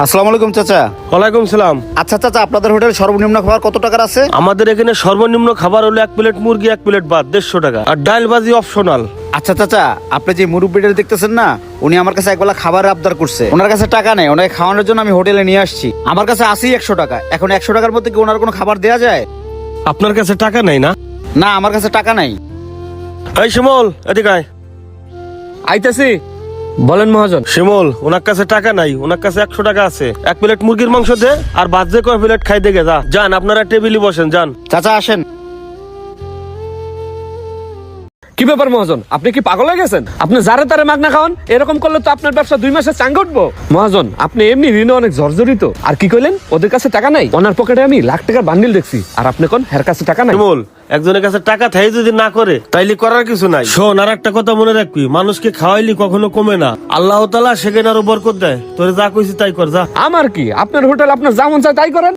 আসসালামু আলাইকুম চাচা। ওয়ালাইকুম সালাম। আচ্ছা চাচা, আপনাদের হোটেল সর্বনিম্ন খাবার কত টাকার আছে? আমাদের এখানে সর্বনিম্ন খাবার হলো 1 প্লেট মুরগি, 1 প্লেট ভাত 150 টাকা, আর ডাল ভাজি অপশনাল। আচ্ছা চাচা, আপনি যে মুরব্বিটা দেখতেছেন না, উনি আমার কাছে একবেলা খাবারের আবদার করছে। ওনার কাছে টাকা নেই, ওনাকে খাওয়ানোর জন্য আমি হোটেলে নিয়ে আসছি। আমার কাছে আসি 100 টাকা। এখন 100 টাকার মধ্যে কি ওনার কোনো খাবার দেওয়া যায়? আপনার কাছে টাকা নাই না? না, আমার কাছে টাকা নাই। এই শিমুল, এদিকে আয়। আইতাছি। বলেন মহাজন। শিমুল, ওনার কাছে টাকা নাই, ওনার কাছে 100 টাকা আছে। 1 প্লেট মুরগির মাংস দে, আর ভাত যে কয় প্লেট খাই দেখে যা। যান, আপনারা টেবিলে বসেন, যান। চাচা আসেন। কি ব্যাপার মহাজন, আপনি কি পাগল হয়ে গেছেন? আপনি যারে তারে মাগনা খাওয়ান, এরকম করলে তো আপনার ব্যবসা 2 মাসে চাঙ্গা উঠবো। মহাজন, আপনি এমনি ঋণে অনেক জর্জরিত। আর কি কইলেন, ওদের কাছে টাকা নাই? ওনার পকেটে আমি লাখ টাকার বান্ডিল দেখছি, আর আপনি কোন হের কাছে টাকা নাই? শিমুল, একজনের কাছে টাকা থাই যদি না করে, তাইলে করার কিছু নাই। শোন, আর একটা কথা মনে রাখবি, মানুষকে খাওয়াইলি কখনো কমে না। আল্লাহ তাআলা সেখানে আরো বরকত দেয়। তোরে যা কইছি তাই কর, যা। আমার কি, আপনার হোটেল আপনার যেমন চায় তাই করেন।